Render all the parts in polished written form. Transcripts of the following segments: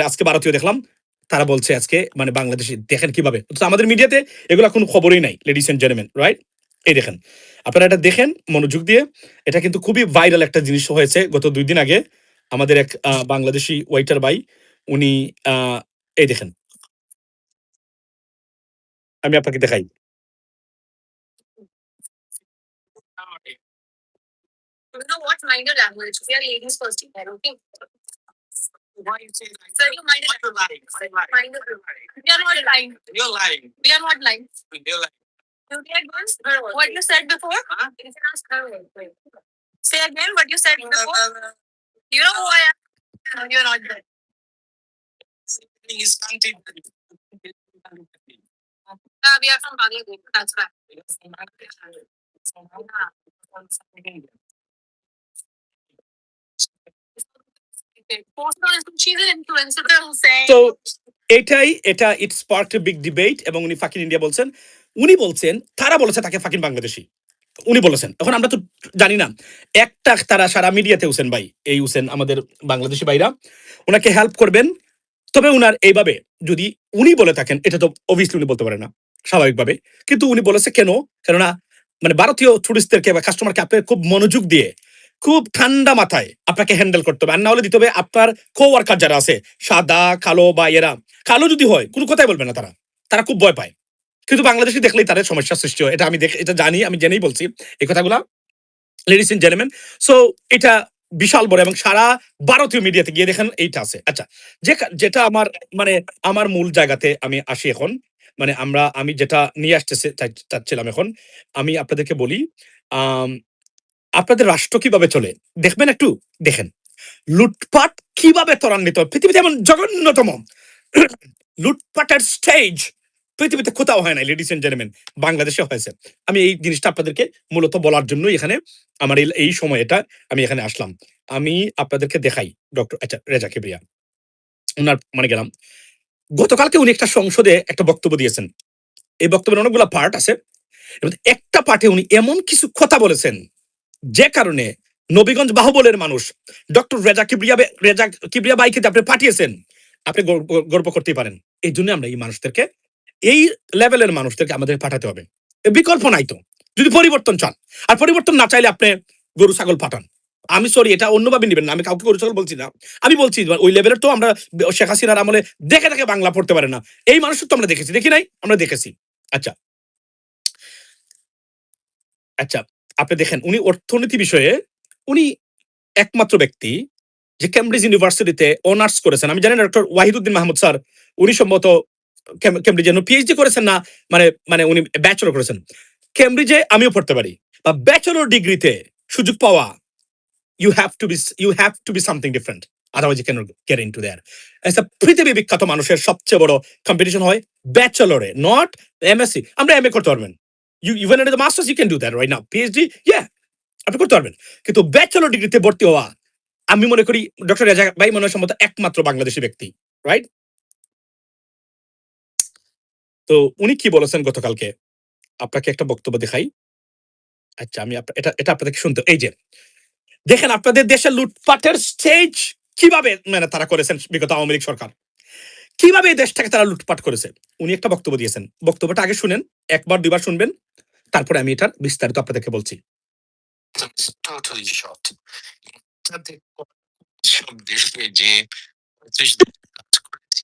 আজকে ভারতীয় দেখলাম তারা বলছে আজকে মানে বাংলাদেশে দেখেন কিভাবে, তো আমাদের মিডিয়াতে এগুলো কোনো খবরই নাই লেডিস এন্ড জেন্টলম্যান, রাইট? এই দেখেন, আপনারা এটা দেখেন মনোযোগ দিয়ে। এটা কিন্তু খুবই ভাইরাল একটা জিনিস হয়েছে গত 2 দিন আগে। আমাদের এক বাংলাদেশি ওয়েটার ভাই, উনি এই দেখেন, আমি আপনাকে দেখাই। You know what? Mind your language. We are ladies first here, okay? Why you say like? Sir, you mind your lying. Mind your We are not lying. You're lying. We are not lying. You're lying. You get once? What you said before? Huh? You can ask her. Say again what you said before. You know who I am? No, you're not there. He's something. We are from Bangladesh. That's right. তো এটাই এটা ইট sparked a big debate এবং উনি fucking India বলছেন। উনি বলছেন, তারা বলেছে তাকে ফাকিং বাংলাদেশি, উনি বলেছেন। এখন আমরা তো জানি না, একটা তারা সারা মিডিয়াতে হোসেন ভাই, এই হোসেন আমাদের বাংলাদেশি ভাইরা ওনাকে হেল্প করবেন। তবে উনার এইভাবে যদি উনি বলে থাকেন, এটা তো অবভিয়াসলি উনি বলতে পারেন না স্বাভাবিকভাবে, কিন্তু উনি বলেছে কেন? কেননা মানে ভারতীয় টুরিস্টদেরকে বা কাস্টমারকে আপনি খুব মনোযোগ দিয়ে খুব ঠান্ডা মাথায় আপনাকে হ্যান্ডেল করতে হবে, আর না হলে দিতে হবে আপনার কো-ওয়ার্কার যারা আছে সাদা কালো বা এরা কালো যদি হয় কোনো কথাই বলবে না, তারা তারা খুব ভয় পায়। কিন্তু বাংলাদেশি দেখলেই তাদের সমস্যার সৃষ্টি হয়, এটা আমি এটা জানি, আমি জেনেই বলছি এই কথাগুলা, লেডিস এন্ড জেন্টলম্যান। সো এটা বিশাল বড় এবং সারা ভারতীয় মিডিয়াতে গিয়ে দেখেন এইটা আছে। আচ্ছা, যেটা আমার মানে আমার মূল জায়গাতে আমি আসি এখন, মানে আমি যেটা নিয়ে আসতে চাচ্ছিলাম এখন, আমি আপনাদেরকে বলি আম, আপনাদের রাষ্ট্র কিভাবে চলে দেখবেন একটু, দেখেন লুটপাট কিভাবে ত্বরান্বিত হয়। পৃথিবীতে এমন জঘন্যতম লুটপাটের স্টেজ পৃথিবীতে কোথাও হয় না, লেডিস এন্ড জেন্টলম্যান, বাংলাদেশে হয়েছে। আমি এই জিনিসটা আপনাদেরকে মূলত বলার জন্যই এখানে আমার এই সময়টা আমি এখানে আসলাম। আমি আপনাদেরকে দেখাই ডক্টর আচ্ছা রেজা কিবরিয়া, উনার মানে গেলাম গতকালকে উনি একটা সংসদে একটা বক্তব্য দিয়েছেন। এই বক্তব্যের অনেকগুলো পার্ট আছে এবং একটা পার্টে উনি এমন কিছু কথা বলেছেন যে কারণে নবীগঞ্জ বাহুবলের মানুষ ডক্টর রেজা কিবরিয়া বাইকে আপনি পাঠিয়েছেন, আপনি গর্ব করতেই পারেন। এই জন্য আমরা এই মানুষদেরকে, এই লেভেলের মানুষদেরকে আমাদের পাঠাতে হবে, বিকল্প নাই তো। যদি পরিবর্তন চান, আর পরিবর্তন না চাইলে আপনি গরু ছাগল পাঠান। আমি সরি, এটা অন্যভাবে নিবেন না, আমি কাউকে গরু ছাগল বলছি না, আমি বলছি ওই লেভেলের তো আমরা শেখ হাসিনার আমলে দেখে দেখে বাংলা পড়তে পারে না, এই মানুষের তো আমরা দেখেছি, দেখি নাই আমরা দেখেছি। আচ্ছা আচ্ছা, আপনি দেখেন উনি অর্থনীতি বিষয়ে উনি একমাত্র ব্যক্তি যে কেমব্রিজ ইউনিভার্সিটিতে অনার্স করেছেন। আমি জানি না ডক্টর ওয়াহিদুদ্দিন মাহমুদ স্যার উনি সম্ভবত কেমব্রিজে পিএইচডি করেছেন না, মানে মানে উনি ব্যাচেলর করেছেন। কেমব্রিজে আমিও পড়তে পারি, বা ব্যাচেলর ডিগ্রিতে সুযোগ পাওয়া, you have to be something different, otherwise you cannot get into there. পৃথিবী বিখ্যাত মানুষের সবচেয়ে বড় কম্পিটিশন হয় ব্যাচেলরে, নট এমএসসি। আমরা এমএ করতে পারবেন, you even in the masters you can do that right now, PhD yeah আপনি করতে পারবেন, কিন্তু ব্যাচেলর ডিগ্রিতে ভর্তি হওয়া আমি মনে করি ডক্টর রেজা ভাই মনে হয় সম্ভবত একমাত্র বাংলাদেশি ব্যক্তি, রাইট? তো উনি কি বলেছেন গতকালকে, আপনাকে একটা বক্তব্য দেখাই। আচ্ছা, আমি এটা এটা আপনাদেরকে শুনতে, এই যে দেখেন আপনাদের দেশে লুটপাটের স্টেজ কিভাবে মানে তারা করেছেন বিগত আওয়ামী লীগ সরকার, কিভাবে এই দেশটাকে তারা লুটপাট করেছে। উনি একটা বক্তব্য দিয়েছেন, বক্তব্যটা আগে শুনেন, একবার দুইবার শুনবেন, তারপরে আমি এটার বিস্তারিত আপনাদেরকে বলছি। সব দেশে যে ৩৫ দিন কাজ করেছি,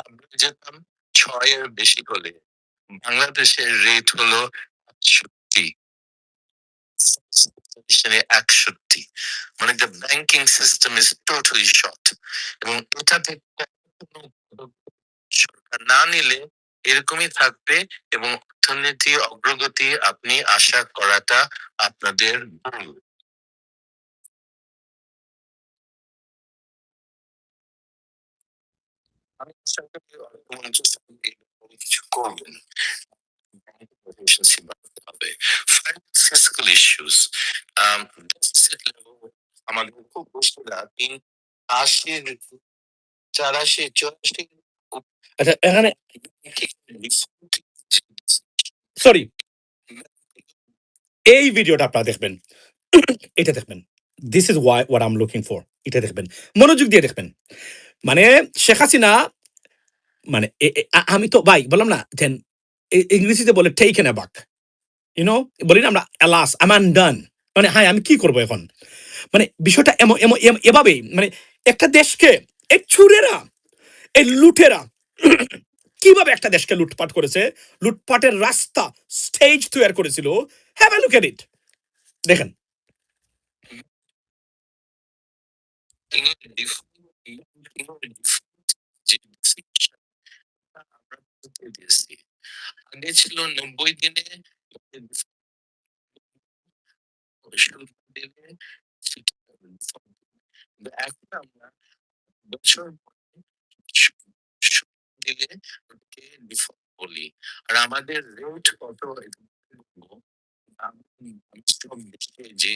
আমরা যেতাম ৬ এর বেশি হলে বাংলাদেশের রেট হলো ৬৮, ৬১, মানে the banking system is totally short. এবং এটাতে সরকার না নিলে এরকমই থাকবে এবং অর্থনীতি অগ্রগতি আপনি আশা করাটা আপনাদের ভুল। আমি আশা করি অর্থমন্ত্রী কিছু করবেন, efficiency বাড়াতে হবে। Fiscal issues, deficit level আমাদের খুব বেশি না, ৮০, ৮৪, ৮৪। আচ্ছা এখানে সরি, এই ভিডিওটা আপনারা দেখবেন, এটা দেখবেন, this is what I am looking for, এটা দেখবেন, মনোযোগ দিয়ে দেখবেন। মানে শেখ হাসিনা মানে আমি তো ভাই বললাম না দেন ইংরেজিতে বলে টেকেন অ্যাবাক ইউনো বলি না আমরা অ্যালাস আই এম ডান মানে হ্যাঁ আমি কি করবো এখন মানে বিষয়টা এভাবেই মানে একটা দেশকে এই চুরেরা এই লুটেরা কিভাবে একটা দেশকে লুটপাট করেছে লুটপাটের রাস্তা স্টেজ তৈরি করেছিল হ্যাভ এ লুক এট ইট দেখেন আগে ছিল 90 দিনে এখন আমরা বছর দিলে ডিফল্ট বলি আর আমাদের রেট কত যে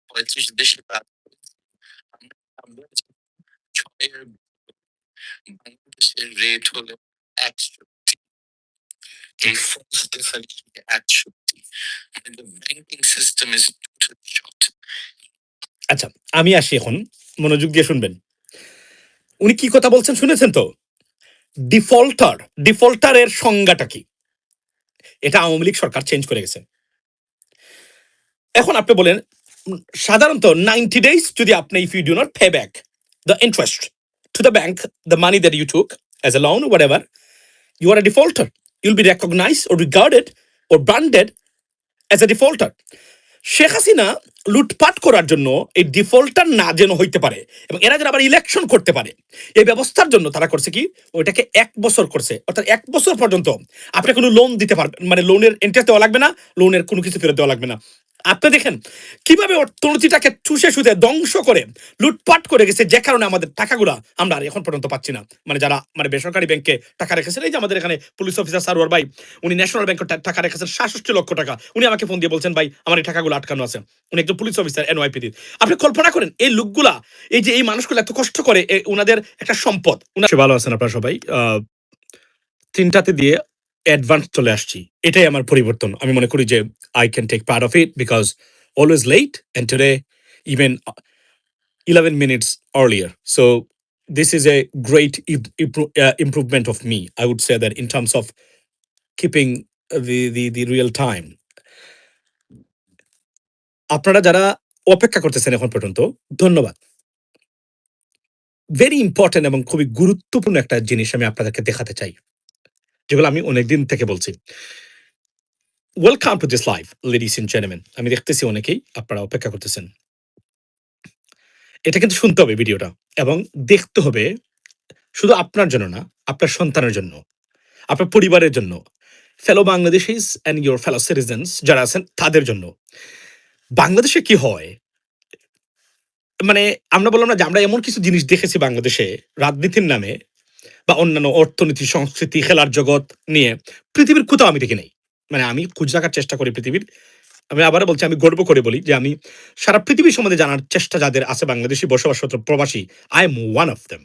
35 দেশে বাংলাদেশের রেট হলো 100 ব্যাংকিং সিস্টেম ইজ আচ্ছা আমি আসি এখন মনোযোগ দিয়ে শুনবেন উনি কি কথা বলছেন শুনেছেন তো ডিফল্টারের সংজ্ঞাটা কি এটা আওয়ামী লীগ সরকার চেঞ্জ করে গেছে এখন আপনি বলেন সাধারণত 90 days যদি আপনি if you do not pay back the interest to the bank the money that you took as a loan whatever you are a defaulter. You'll be recognized or regarded or branded as a defaulter. Sheikh Hasina লুটপাট করার জন্য এই defaulter না যেন হইতে পারে এবং এরা যেন আবার ইলেকশন করতে পারে এই ব্যবস্থার জন্য তারা করছে কি ওইটাকে 1 বছর করছে অর্থাৎ 1 বছর পর্যন্ত আপনি কোনো লোন দিতে পারবেন মানে লোনের ইন্টারেস্ট দেওয়া লাগবে না লোনের কোনো কিছু ফেরত দেওয়া লাগবে না আপনি দেখেন কিভাবে অর্থনীতিটাকে চুষে সুষে ধ্বংস করে লুটপাট করে গেছে যে কারণে আমাদের টাকাগুলা আমরা আর এখন পর্যন্ত পাচ্ছি না মানে যারা মানে বেসরকারি ব্যাংকে টাকা রেখেছেন এই যে আমাদের এখানে পুলিশ অফিসার সারোয়ার ভাই উনি ন্যাশনাল ব্যাংকে টাকা রেখেছেন 67 লক্ষ টাকা উনি আমাকে ফোন দিয়ে বলছেন ভাই আমার এই টাকাগুলো আটকানো আছে উনি একজন পুলিশ অফিসার এনওয়াইপিডি আপনি কল্পনা করেন এই লোকগুলা এই যে এই মানুষগুলো এত কষ্ট করে ওনাদের একটা সম্পদ ভালো আছেন আপনারা সবাই 3টাতে দিয়ে অ্যাডভান্স চলে আসছি এটাই আমার পরিবর্তন আমি মনে করি যে I can take part of it because always late and today even 11 minutes earlier so this is a great improvement of me I would say that in terms of keeping the real time আপনারা যারা অপেক্ষা করতেছেন এখন পর্যন্ত ধন্যবাদ very important এবং খুবই গুরুত্বপূর্ণ একটা জিনিস আমি আপনাদেরকে দেখাতে চাই যেগুলো আমি অনেকদিন থেকে বলছি welcome to this live ladies and gentleman আমি দেখতেছি অনেকেই আপনারা অপেক্ষা করতেছেন এটা কিন্তু শুনতে হবে ভিডিওটা এবং দেখতে হবে শুধু আপনার জন্য না আপনার সন্তানের জন্য আপনার পরিবারের জন্য fellow Bangladeshis and your fellow citizens যারা আছেন তাদের জন্য বাংলাদেশে কি হয় মানে আমরা বললাম না যে আমরা এমন কিছু জিনিস দেখেছি বাংলাদেশে রাজনীতির নামে বা অন্যান্য অর্থনীতি সংস্কৃতি খেলার জগৎ নিয়ে পৃথিবীর কোথাও আমি দেখি নাই মানে আমি খুঁজে রাখার চেষ্টা করি পৃথিবীর আমি আবারও বলছি আমি গর্ব করে বলি যে আমি সারা পৃথিবীর সম্বন্ধে জানার চেষ্টা যাদের আছে বাংলাদেশি বসবাসরত প্রবাসী I am one of them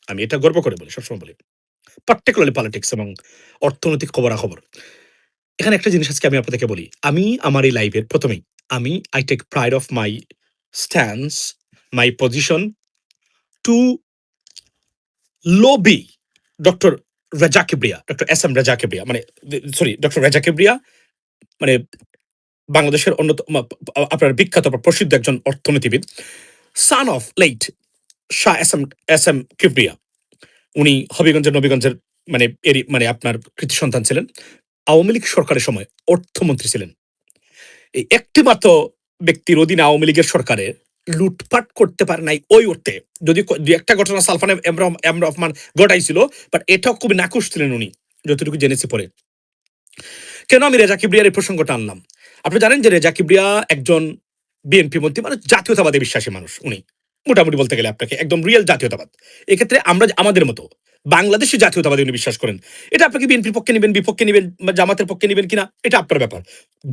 আমি এটা গর্ব করে বলি সবসময় বলি পার্টিকুলারলি পলিটিক্স এবং অর্থনৈতিক খবরাখবর এখানে একটা জিনিস আজকে আমি আপনাদেরকে বলি আমি আমার এই লাইফের প্রথমেই আমি I take pride of my stance my position to lobby doctor Reza Kibria doctor S M Reza Kibria মানে সরি ডক্টর রেজা কিবরিয়া মানে বাংলাদেশের অন্যতম আপনার বিখ্যাত প্রসিদ্ধ একজন অর্থনীতিবিদ son of late Shah S M Kibria উনি হবিগঞ্জের নবীগঞ্জের মানে এরই মানে আপনার কৃতি সন্তান ছিলেন আওয়ামী লীগ সরকারের সময় অর্থমন্ত্রী ছিলেন এই একটি মাত্র ব্যক্তির অধীনে আওয়ামী লীগের সরকারের লুটপাট করতে পারে নাই ওই অর্থে যদি দু একটা ঘটনা সালফান এম রহমান ঘটাইছিল বাট এটাও খুবই নাকুশ ছিলেন উনি যতটুকু জেনেছি পরে কেন আমি রেজা কিবরিয়ার এই প্রসঙ্গটা আনলাম আপনি জানেন যে রেজা কিবরিয়া একজন বিএনপি মন্ত্রী মানে জাতীয়তাবাদে বিশ্বাসী মানুষ উনি মোটামুটি বলতে গেলে আপনাকে একদম রিয়েল জাতীয়তাবাদ এক্ষেত্রে আমরা আমাদের মতো বাংলাদেশি জাতীয়তাবাদী উনি বিশ্বাস করেন এটা আপনাকে বিএনপির পক্ষে নেবেন বিপক্ষে নেবেন জামাতের পক্ষে নেবেন কিনা এটা আপনার ব্যাপার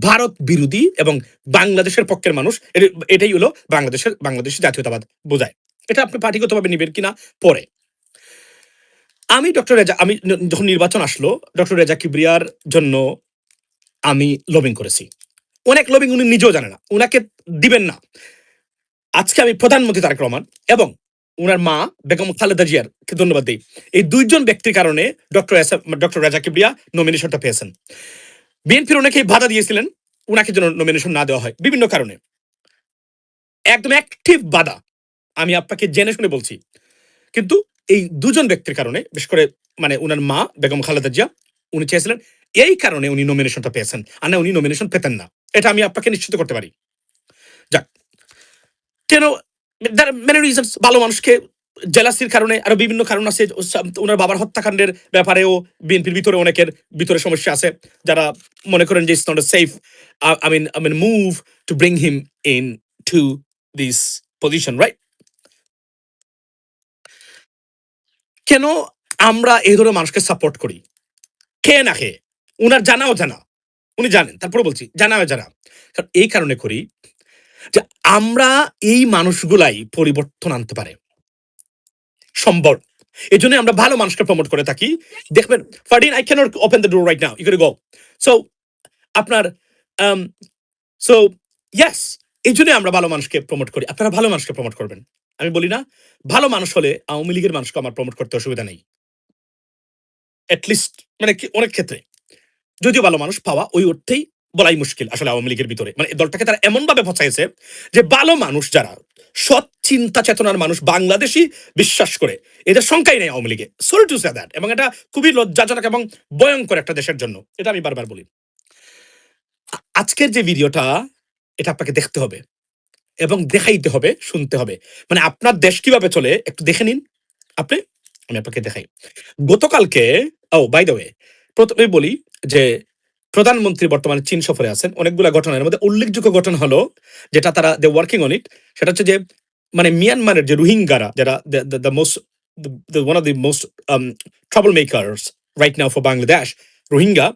ভারত বিরোধী এবং বাংলাদেশের পক্ষের মানুষ এটাই হলো বাংলাদেশের জাতীয়তাবাদ বোঝায় এটা আপনি পার্টিগতভাবে নেবেন কিনা পরে আমি ডক্টর রেজা আমি যখন নির্বাচন আসলো ডক্টর রেজা কিবরিয়ার জন্য আমি লবিং করেছি অনেক লবিং উনি নিজেও জানে না উনাকে দিবেন না আজকে আমি প্রধানমন্ত্রী তারেক রহমান এবং উনার মা বেগম খালেদা জিয়ারকে ধন্যবাদ দিই। এই দুইজন ব্যক্তির কারণে ডক্টর রাজা কিবরিয়া নমিনেশনটা পেয়েছেন। বিএনপির অনেকেই বাধা দিয়েছিলেন উনাকে যেন নমিনেশন না দেওয়া হয় বিভিন্ন কারণে। একদম অ্যাক্টিভ বাধা, আমি আপনাকে জেনে শুনে বলছি। কিন্তু এই দুজন ব্যক্তির কারণে, বিশেষ করে মানে উনার মা বেগম খালেদা জিয়া, উনি চেয়েছিলেন, এই কারণে উনি নমিনেশনটা পেয়েছেন, আর না উনি নমিনেশন পেতেন না। এটা আমি আপনাকে নিশ্চিত করতে পারি। যাক, কেন, মেনি রিজনস। ভালো মানুষকে জেলাসির কারণে, আরো বিভিন্ন কারণ আছে। ওনার বাবার হত্যাকাণ্ডের ব্যাপারেও বিএনপির ভিতরে অনেকের ভিতরে সমস্যা আছে, যারা মনে করেন যে it's not safe I mean move to bring him in to this position, right? কেন আমরা এই ধরনের মানুষকে সাপোর্ট করি? খেয়ে না খেয়ে, উনার জানাও জানা, উনি জানেন, তারপরে বলছি জানাও জানা। কারণ এই কারণে করি যে আমরা এই মানুষগুলাই পরিবর্তন আনতে পারে, সম্ভব। এই জন্য আমরা ভালো মানুষকে প্রমোট করে থাকি। দেখবেন, Fardin, I can't open the door right now, you can go. So আপনার সো ইয়েস, এই জন্য আমরা ভালো মানুষকে প্রমোট করি। আপনারা ভালো মানুষকে প্রমোট করবেন। আমি বলি না, ভালো মানুষ হলে আওয়ামী লীগের মানুষকে আমার প্রমোট করতে অসুবিধা নেই, অ্যাটলিস্ট মানে অনেক ক্ষেত্রে। যদিও ভালো মানুষ পাওয়া ওই অর্থেই বলাই মুশকিল আসলে আওয়ামী লীগের ভিতরে। মানে দলটাকে তারা এমন ভাবে পচাইছে যে ভালো মানুষ যারা, সৎ চিন্তা চেতনার মানুষ, বাংলাদেশি বিশ্বাস করে, এদের সংখ্যাই নেই আওয়ামী লীগে। Sorry to say that. এবং এটা খুবই লজ্জাজনক এবং ভয়ঙ্কর একটা দেশের জন্য। এটা আমি বারবার বলি। আজকের যে ভিডিওটা, এটা আপনাকে দেখতে হবে এবং দেখাইতে হবে, শুনতে হবে। মানে আপনার দেশ কিভাবে চলে একটু দেখে নিন আপনি। আমি আপনাকে দেখাই। গতকালকে, ও বাই দ্য ওয়ে, প্রথমে বলি যে প্রধানমন্ত্রী বর্তমানে চীন সফরে আছেন। অনেকগুলো ঘটনার মধ্যে উল্লেখযোগ্য ঘটনা হলো, যেটা তারা দে ওয়ার্কিং অন ইট, সেটা হচ্ছে যে মানে মিয়ানমারের যে রোহিঙ্গারা, যারা the most one of the most trouble makers right now for Bangladesh, Rohingya,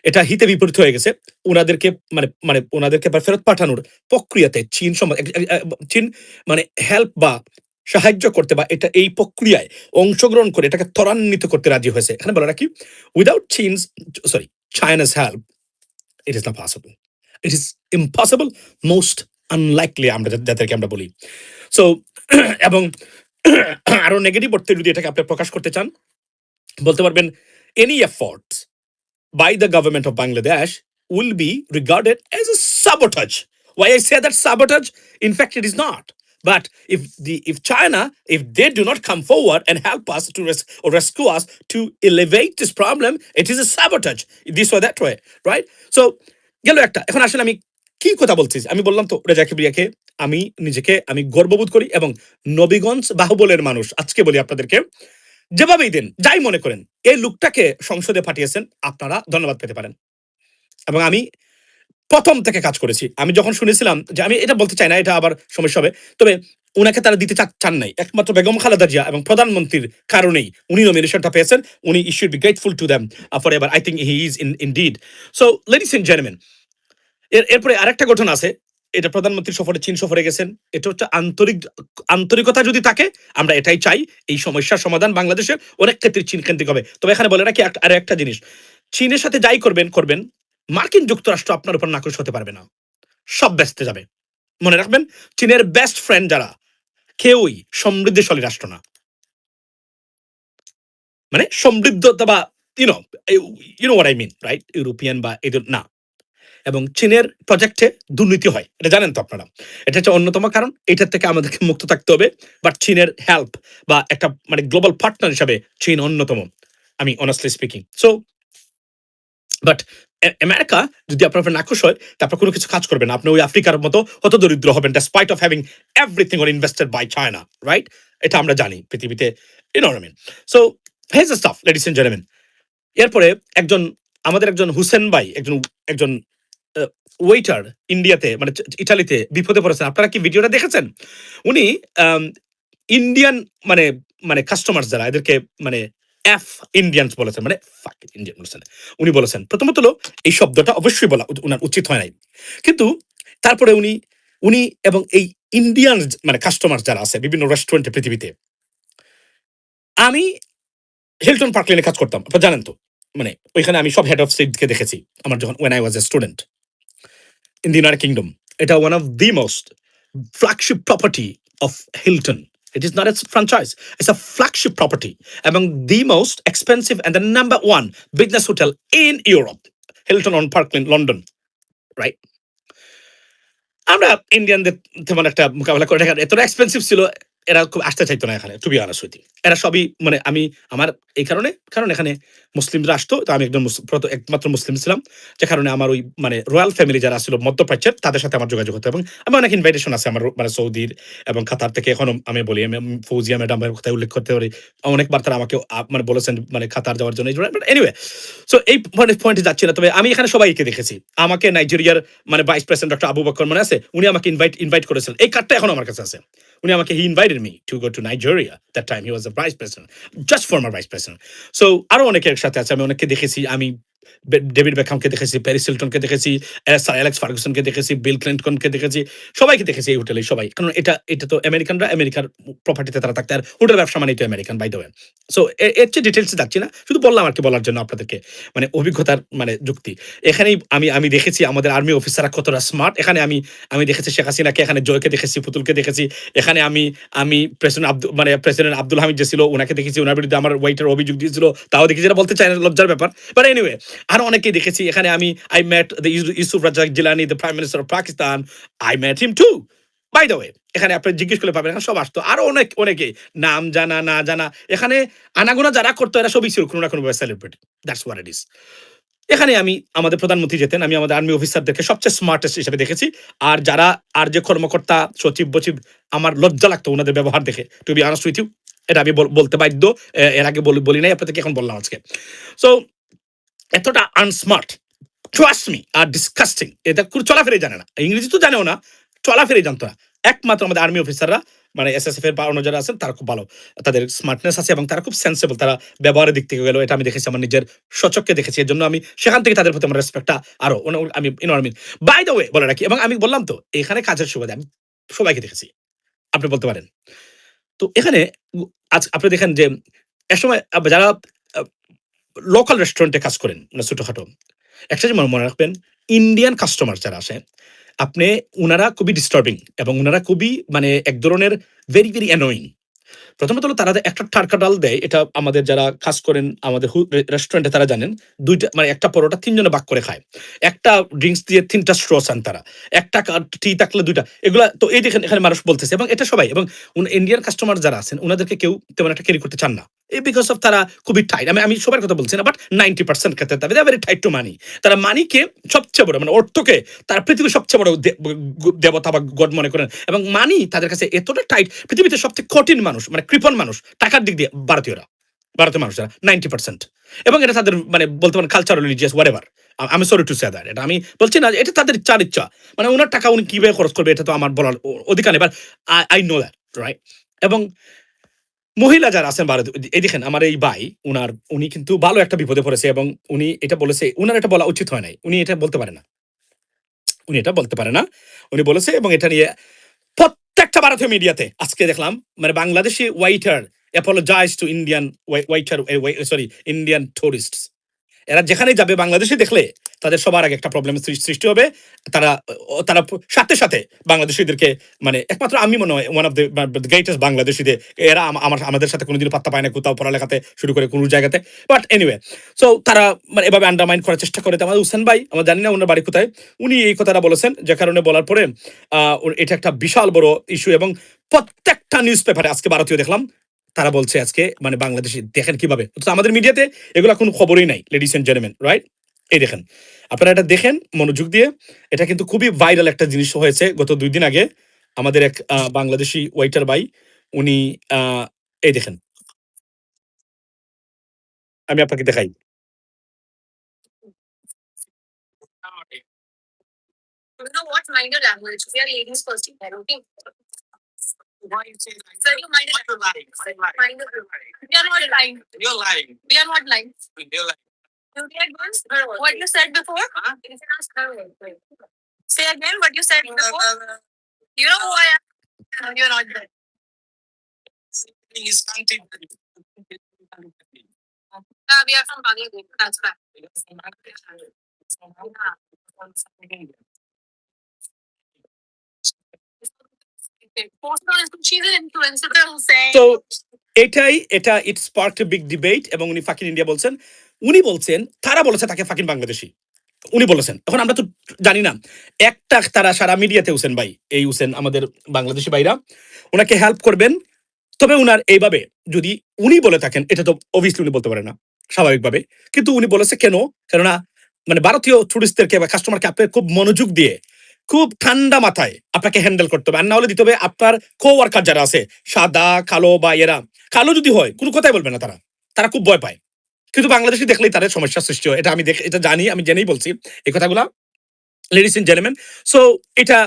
এটা হিতে বিপরীত হয়ে গেছে। ওনাদেরকে মানে মানে ওনাদেরকে ফেরত পাঠানোর প্রক্রিয়াতে চীন মানে হেল্প বা সাহায্য করতে, বা এটা এই প্রক্রিয়ায় অংশগ্রহণ করে এটাকে ত্বরান্বিত করতে রাজি হয়েছে। এখানে বলে রাখি, without China's help, it is not possible. It is impossible, most unlikely আমরা যাদেরকে আমরা বলি। সো এবং আরো নেগেটিভ অর্থে যদি এটাকে আপনি প্রকাশ করতে চান, বলতে পারবেন any efforts by the government of Bangladesh will be regarded as a sabotage. Why I say that sabotage? In fact, it is not. But if China, if they do not come forward and help us to or rescue us to elevate this problem, it is a sabotage. This or that way, right? So, গেল একটা। এখন আসলে আমি কি কথা বলছি? আমি বললাম তো রেজা কিবরিয়াকে আমি গর্ববোধ করি, এবং নবীগঞ্জ বাহুবলের মানুষ, আজকে বলি আপনাদেরকে, যেভাবেই দেন, যাই মনে করেন, এই লোকটাকে সংসদে পাঠিয়েছেন, আপনারা ধন্যবাদ পেতে পারেন। এবং আমি প্রথম থেকে কাজ করেছি। আমি যখন শুনেছিলাম, যে আমি এটা বলতে চাই না, এটা আবার সমস্যা হবে, তবে উনাকে তারা দিতে চান নাই, একমাত্র বেগম খালেদা জিয়া এবং প্রধানমন্ত্রীর কারণেই উনি নমিনেশনটা পেয়েছেন। উনি should be grateful to them forever. I think he is indeed. So ladies and gentleman, এরপরে আরেকটা ঘটনা আছে। এটা প্রধানমন্ত্রী সফরে, চীন সফরে গেছেন। এটা হচ্ছে আন্তরিকতা যদি থাকে, আমরা এটাই চাই, এই সমস্যার সমাধান বাংলাদেশে অনেক ক্ষেত্রে চীন কেন্দ্রিক হবে। তবে এখানে বলে রাখি আর একটা জিনিস, চীনের সাথে যাই করবেন, মার্কিন যুক্তরাষ্ট্র আপনার উপর নাকশ হতে পারবে না, সব ব্যস্ত যাবে। মনে রাখবেন, চীনের বেস্ট ফ্রেন্ড যারা, কেউই সমৃদ্ধশালী রাষ্ট্র না, মানে সমৃদ্ধতা বা you know you know what I mean, right? European বা এদের না। এবং চীনের প্রজেক্টে দুর্নীতি হয়, এটা জানেন তো আপনারা। এটা হচ্ছে অন্যতম কারণ। এটার থেকে আমাদেরকে মুক্ত থাকতে হবে। বাট চীনের হেল্প বা একটা মানে গ্লোবাল পার্টনার হিসাবে চীন অন্যতম, আমি honestly speaking. So but America যদি আপনার নাকশ হয়, তারপর কোনো কিছু কাজ করবে না, আপনি ওই আফ্রিকার মতো হত দরিদ্র হবেন, despite of having everything or invested by China, right? এটা আমরা জানি পৃথিবীতে, you know what I mean. So here's the stuff, ladies and gentlemen. এরপরে আমাদের একজন হুসেন ভাই, একজন একজন ওয়েটার ইন্ডিয়াতে, মানে ইটালিতে বিপদে পড়েছেন। আপনারা কি ভিডিওটা দেখেছেন? উনি ইন্ডিয়ান মানে মানে কাস্টমার যারা, এদেরকে মানে এফ ইন্ডিয়ানস বলেছেন, মানে ফাক ইন্ডিয়ান বলেছেন। উনি বলেছেন, প্রথমত হলো এই শব্দটা অবশ্যই বলা উনার উচিত হয় নাই, কিন্তু তারপরে উনি এবং এই ইন্ডিয়ান মানে কাস্টমার যারা আছে বিভিন্ন রেস্টুরেন্টে পৃথিবীতে, আমি হিলটন পার্ক লেনে কাজ করতাম, আপনারা জানেন তো। মানে ওইখানে আমি সব হেড অফ স্টেটকে দেখেছি আমার যখন when I was a student in the United Kingdom. এটা one of the most flagship property of Hilton. It is not a franchise. It's a flagship property among the most expensive and the number one business hotel in Europe. Hilton on Parkland, London, right? আমরা ইন্ডিয়ানদের তেমন একটা মোকাবেলা করে দেখা এতটা expensive ছিল এরা খুব আসতে চাইতো না এখানে to be honest with you. এরা সবই মানে আমি আমার এই কারণে কারণ এখানে মুসলিমরা আসতো তো আমি একদম একমাত্র মুসলিম ছিলাম যে কারণে আমার ওই মানে রয়্যাল ফ্যামিলি যারা ছিল মধ্যপ্রাচ্যের তাদের সাথে আমার যোগাযোগ হতো এবং আমি অনেক ইনভাইটেশন আছে আমার মানে সৌদির এবং কাতার থেকে এখনো আমি বলি আমি ফৌজিয়া ম্যাডামের কথা উল্লেখ করতে পারি অনেকবার তারা আমাকে মানে বলেছেন মানে কাতার যাওয়ার জন্য এনিওয়ে সো এই পয়েন্টে যাচ্ছি না তবে আমি এখানে সবাইকে দেখেছি আমাকে নাইজেরিয়ার মানে vice president doctor Abu Bakar মনে আছে উনি আমাকে ইনভাইট করেছিলেন এই কার্ডটা এখন আমার কাছে আছে উনি আমাকে he invited me to go to Nigeria that time he was the vice president just former vice president so আরো অনেকের সাথে আছে আমি অনেককে দেখেছি আমি ডেভিড বেকহামকে দেখেছি প্যারিস হিলটনকে দেখেছি স্যার অ্যালেক্স ফার্গুসনকে দেখেছি বিল ক্লিন্টনকে দেখেছি সবাইকে দেখেছি এই হোটেলে সবাই কারণ এটা তো আমেরিকানরা আমেরিকার প্রপার্টিতে তারা থাকতে আর হোটেল ব্যবসা মানেই তো American by the way so এর চেয়ে ডিটেলসে যাচ্ছি না শুধু বললাম আর কি বলার জন্য আপনাদেরকে মানে অভিজ্ঞতার মানে যুক্তি এখানেই আমি দেখেছি আমাদের আর্মি অফিসাররা কতটা স্মার্ট এখানে আমি দেখেছি শেখ হাসিনাকে এখানে জয়কে দেখেছি পুতুলকে দেখেছি এখানে আমি প্রেসিডেন্ট আব্দুল হামিদ যে ছিল ওনাকে দেখেছি ওনার বিরুদ্ধে আমার ওয়াইটার অভিযোগ দিয়েছিল তাও দেখেছি যেটা বলতে চাই না লজ্জার ব্যাপার বাট এনিওয়ে আরো অনেকেই দেখেছি এখানে I met the Yousuf Raza Gilani the prime minister of Pakistan I met him too by the way এখানে আপনি জিজ্ঞেস করলে পাবেন এখানে সব আসতো আরো অনেকে নাম জানা না জানা এখানে আনাগোনা যারা করতো এরা সবই ছিল কোনো না কোনো ভাবে celebrity that's what it is এখানে আমি আমাদের প্রধানমন্ত্রী যেতেন আমি আমাদের আর্মি অফিসারদেরকে সবচেয়ে স্মার্টেস্ট হিসেবে দেখেছি আর যারা আর যে কর্মকর্তা সচিব বচিব আমার লজ্জা লাগতো ওনাদের ব্যবহার দেখে to be honest with you এটা আমি বলতে বাধ্য এর আগে বলি নাই আপনাদেরকে এখন বললাম আজকে সো এতটা আনস্মার্ট ট্রাস্ট মি আর ডিসকাস্টিং এটা কোনো চলাফেরাই জানে না ইংরেজি তো জানেও না চলাফেরাই জানতো না একমাত্র আমাদের আর্মি অফিসাররা মানে এসএসএফ এর বা অন্য যারা আছেন তারা খুব ভালো তাদের স্মার্টনেস আছে এবং তারা খুব সেন্সেবল তারা ব্যবহারের দিক থেকে গেল এটা আমি দেখেছি আমার নিজের সচক্ষে দেখেছি এর জন্য আমি সেখান থেকে তাদের প্রতি আমার রেসপেক্টটা আরো আমি ইনরমিন বাই দ্য ওয়ে বলে রাখি এবং আমি বললাম তো এখানে কাজের সুবাদে আমি সবাইকে দেখেছি আপনি বলতে পারেন তো এখানে আজ আপনি দেখেন যে একসময় যারা লোকাল রেস্টুরেন্টে কাজ করেন মানে ছোটখাটো একটা যে মনে রাখবেন ইন্ডিয়ান কাস্টমার যারা আসে আপনি উনারা খুবই ডিস্টার্বিং এবং উনারা খুবই মানে এক ধরনের ভেরি ভেরি অ্যানোয়িং প্রথমত হলো তারা একটা টারকা ডাল দেয় এটা আমাদের যারা কাজ করেন আমাদের রেস্টুরেন্টে তারা জানেন দুইটা মানে একটা পরোটা তিনজনে ভাগ করে খায় একটা ড্রিঙ্কস দিয়ে তিনটা স্ট্র চান তারা একটা টি থাকলে দুইটা এগুলা তো এই দেখেন এখানে মানুষ বলতেছে এবং এটা সবাই এবং ইন্ডিয়ান কাস্টমার যারা আছেন ওনাদেরকে কেউ তেমন একটা ক্যারি করতে চান না এই বিকজ অফ তারা খুবই টাইট আমি সবার কথা বলছি না বাট 90% ক্ষেত্রে তারা ভেরি টাইট টু মানি তারা মানিকে সবচেয়ে বড় মানে অর্থকে তারা পৃথিবীর সবচেয়ে বড় দেবতা বা গড মনে করেন এবং মানি তাদের কাছে এতটা টাইট পৃথিবীতে সবচেয়ে কঠিন মানুষ মানে কৃপণ মানুষ টাকার দিক দিয়ে ভারতীয় মানুষরা 90% এবং এটা তাদের মানে বলতে পারেন কালচার রিলিজিয়াস হোয়াট এভার আমি সরি টু সে দ্যাট এটা আমি বলছি না এটা তাদের ইচ্ছা মানে ওনার টাকা উনি কিভাবে খরচ করবে এটা তো আমার বলার অধিকার নেই but I know that right এবং মহিলা যারা আছেন ভারত এই দেখেন আমার এই ভাই উনি কিন্তু ভালো একটা বিপদে পড়েছে এবং উনি এটা বলেছে উনার এটা বলা উচিত হয় নাই উনি এটা বলতে পারে না উনি এটা বলতে পারে না উনি বলেছে এবং এটা নিয়ে প্রত্যেকটা ভারতীয় মিডিয়াতে আজকে দেখলাম মানে Bangladeshi waiter apologise to Indian waiter sorry Indian tourist এরা যেখানেই যাবে বাংলাদেশে দেখলে তাদের সবার আগে একটা প্রবলেমের সৃষ্টি হবে তারা তারা সাথে সাথে বাংলাদেশিদেরকে মানে একমাত্র আমি মনে হয় ওয়ান অফ দ্য গ্রেটেস্ট বাংলাদেশিদের এরা আমাদের সাথে কোনোদিন পাত্তা পায় না কোথাও পড়ালেখাতে শুরু করে কোনো জায়গাতে বাট এনিওয়ে সো তারা মানে এভাবে আন্ডারমাইন করার চেষ্টা করে আমাদের হুসেন ভাই আমরা জানি না ওনার বাড়ি কোথায় উনি এই কথাটা বলেছেন যে কারণে বলার পরে এটা একটা বিশাল বড় ইস্যু এবং প্রত্যেকটা নিউজ পেপারে আজকে ভারতীয় দেখলাম তারা বলছে আজকে মানে বাংলাদেশি দেখেন কিভাবে আমাদের মিডিয়াতে এগুলো কোনো খবরই নাই লেডিস এন্ড জেন্টলম্যান রাইট এই দেখেন আপনারা এটা দেখেন মনোযোগ দিয়ে এটা কিন্তু খুবই ভাইরাল একটা জিনিস হয়েছে গত 2 দিন আগে আমাদের এক বাংলাদেশি ওয়েটার ভাই উনি এই দেখেন আমি আপনাকে দেখাই You know what? Mind your language. We are ladies first here, okay? Why you say like sir, you mind your lying. Mind your we are not lying. You're lying. We are not lying. You're lying. You did once? What you said before? Huh? You can ask her. Say again what you said before. You know who I am? No, you're not there. He's counting. We are from Bangladesh. That's right. তো এটা ইট spark big debate এবং উনি fucking India বলছেন। উনি বলছেন তারা বলেছে তাকে ফাকিং বাংলাদেশি। উনি বলেছেন। এখন আমরা তো জানি না। একটা তারা সারা মিডিয়াতে হোসেন ভাই, এই হোসেন আমাদের বাংলাদেশি ভাইরা উনাকে হেল্প করবেন। তবে উনার এইভাবে যদি উনি বলে থাকেন, এটা তো অবভিয়াসলি উনি বলতে পারেন না স্বাভাবিকভাবে। কিন্তু উনি বলেছে কেন? কেননা মানে ভারতীয় টুরিস্টদেরকে বা কাস্টমারকে আপনি খুব মনোযোগ দিয়ে, খুব ঠান্ডা মাথায় আপনাকে হ্যান্ডেল করতে হবে। আর না হলে দিতে হবে আপনার কো-ওয়ার্কার যারা আছে, সাদা, কালো বা এরা, কালো যদি হয় কোনো কথাই বলবে না তারা। তারা খুব ভয় পায়। কিন্তু বাংলাদেশী দেখলেই তাদের সমস্যার সৃষ্টি হয়। এটা আমি এটা জানি, আমি জেনেই বলছি এই কথাগুলা। লেডিস এন্ড জেন্টলম্যান, সো এটা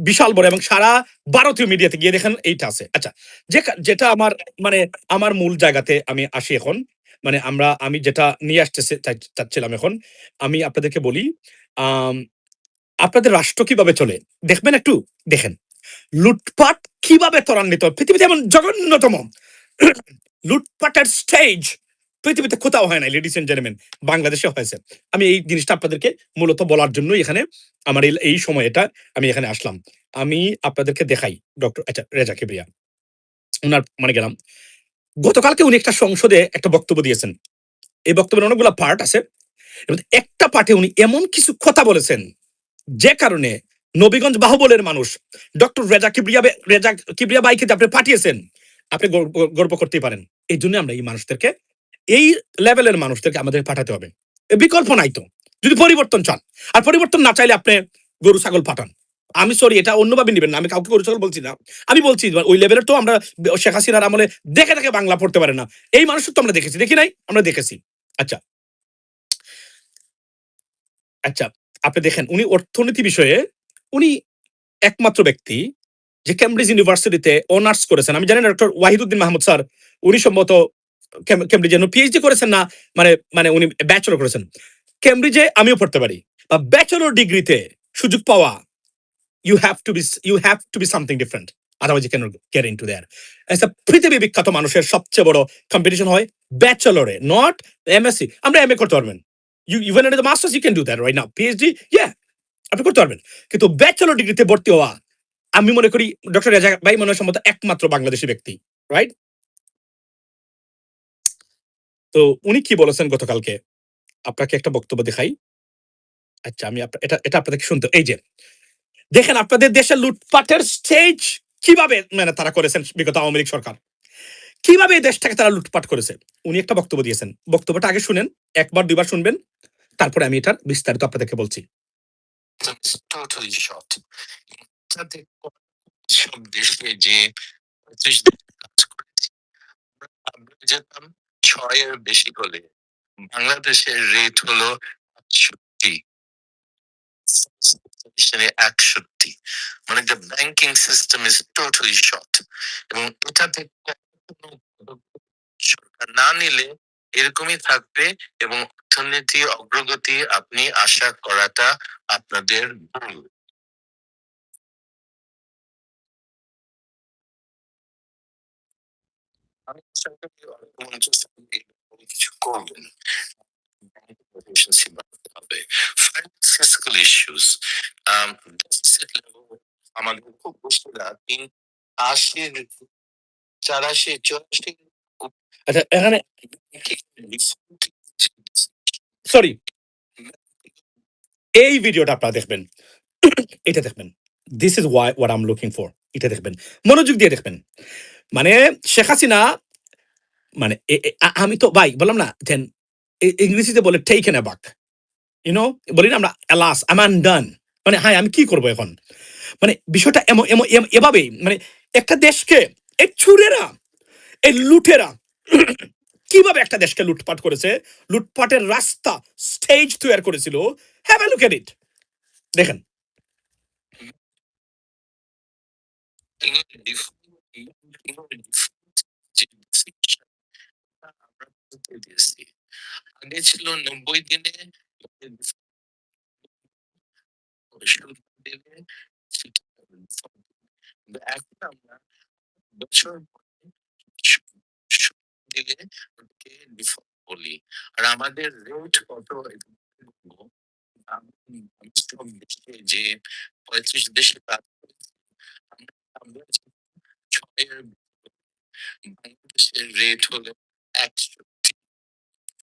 বিশাল বড় এবং সারা ভারতীয় মিডিয়াতে গিয়ে দেখেন এইটা আছে। আচ্ছা, যেটা আমার মানে আমার মূল জায়গাতে আমি আসি এখন। মানে আমি যেটা নিয়ে আসতে চাচ্ছিলাম এখন, আমি আপনাদেরকে বলি, আম আপনাদের রাষ্ট্র কিভাবে চলে দেখবেন একটু, দেখেন। লুটপাট কিভাবে ত্বরান্বিত হয়? পৃথিবীতে এমন জঘন্যতম লুটপাটের স্টেজ পৃথিবীতে কোথাও হয় নাই, লেডিস এন্ড জেন্টলম্যান, বাংলাদেশে হয়েছে। আমি এই জিনিসটা আপনাদেরকে মূলত বলার জন্যই এখানে আমার এই সময়টা আমি এখানে আসলাম। আমি আপনাদেরকে দেখাই ডক্টর রেজা কিবরিয়া, উনার মানে গেলাম। গতকালকে উনি একটা সংসদে একটা বক্তব্য দিয়েছেন। এই বক্তব্যের অনেকগুলো পার্ট আছে এবং একটা পার্টে উনি এমন কিছু কথা বলেছেন যে কারণে নবীগঞ্জ বাহুবলের মানুষ ডক্টর রেজা কিবরিয়া বাইকে যে আপনি পাঠিয়েছেন, আপনি গর্ব করতেই পারেন। এই জন্য আমরা এই মানুষদেরকে, এই লেভেলের মানুষদেরকে আমাদের পাঠাতে হবে। বিকল্প নাই তো। যদি পরিবর্তন চান, আর পরিবর্তন না চাইলে আপনি গরু ছাগল পাঠান। আমি সরি, এটা অন্যভাবে নিবেন না, আমি কাউকে গরু ছাগল বলছি না। আমি বলছি ওই লেভেলের তো আমরা শেখ হাসিনার আমলে দেখে দেখে বাংলা পড়তে পারে না। এই মানুষের তো আমরা দেখেছি, দেখি নাই, আমরা দেখেছি। আচ্ছা, আচ্ছা, আপনি দেখেন উনি অর্থনীতি বিষয়ে উনি একমাত্র ব্যক্তি যে কেমব্রিজ ইউনিভার্সিটিতে অনার্স করেছেন। আমি জানি না ডক্টর ওয়াহিদুদ্দিন মাহমুদ স্যার, উনি সম্ভবত কেমব্রিজে পিএইচডি করেছেন না, মানে মানে উনি ব্যাচেলর করেছেন। কেমব্রিজে আমিও পড়তে পারি। ব্যাচেলর ডিগ্রিতে সুযোগ পাওয়া, you have to be something different, otherwise you cannot get into there. পৃথিবী বিখ্যাত মানুষের সবচেয়ে বড় কম্পিটিশন হয় ব্যাচেলরে, নট এমএসসি। আমরা এমএ করতে পারবেন, even in the masters you can do that right now, PhD আপনি করতে পারবেন। কিন্তু ব্যাচেলর ডিগ্রিতে ভর্তি হওয়া, আমি মনে করি ডক্টর রেজা ভাই মনে হয় সম্ভবত একমাত্র বাংলাদেশি ব্যক্তি, রাইট? তো উনি কি বলেছেন গতকালকে, আপনাকে একটা বক্তব্য দেখাই। আচ্ছা, আমি এটা এটা আপনাদেরকে শুনতে, এই যে দেখেন আপনাদের দেশে লুটপাটের স্টেজ কিভাবে মানে তারা করেছেন বিগত আওয়ামী লীগ সরকার, কিভাবে এই দেশটাকে তারা লুটপাট করেছে। উনি একটা বক্তব্য দিয়েছেন, বক্তব্যটা আগে শুনেন, একবার দুইবার শুনবেন, তারপরে আমি এটার বিস্তারিত আপনাদেরকে বলছি। Totally shocked. সব দেশে যে ৩৫ দিন কাজ করেছি, আমরা যেতাম ৬ এর বেশি হলে। বাংলাদেশের রেট হলো ৬৮, ৬১। মানে the banking system is totally shot. এবং এটাতে সরকার না নিলে এরকমই থাকবে এবং অর্থনীতি অগ্রগতি আপনি আশা করাটা আপনাদের ভুল। আমি আশা করি অর্থমন্ত্রী কিছু করবেন। efficiency বাড়াতে হবে। Fiscal issues, deficit level আমাদের খুব বেশি না, ৮০, ৮৪, ৮৪। আচ্ছা, এখানে সরি, এই ভিডিওটা আপনারা দেখবেন, এটা দেখবেন। This is what I am looking for. এটা দেখবেন, মনোযোগ দিয়ে দেখবেন। মানে শেখ হাসিনা, মানে আমি তো ভাই বললাম না, ইংরেজিতে বলে টেকেন অ্যাবাক, বলি না আমরা, অ্যালাস আই এম আনডান। মানে হাই, আমি কি করবো এখন? মানে বিষয়টা এভাবেই, মানে একটা দেশকে এই চুরেরা, এই লুটেরা কিভাবে একটা দেশকে লুটপাট করেছে, লুটপাটের রাস্তা স্টেজ তৈরি করেছিল। হ্যাভ এ লুক এট ইট, দেখেন। আগে ছিল ৯০ দিনে দেবে, এখন আমরা বছর দিলে ওটাকে ডিফল্ট বলি। আর আমাদের রেট কত যে ৩৫ দেশে কাজ করেছি, আমরা বাংলাদেশের রেট হলো ১০০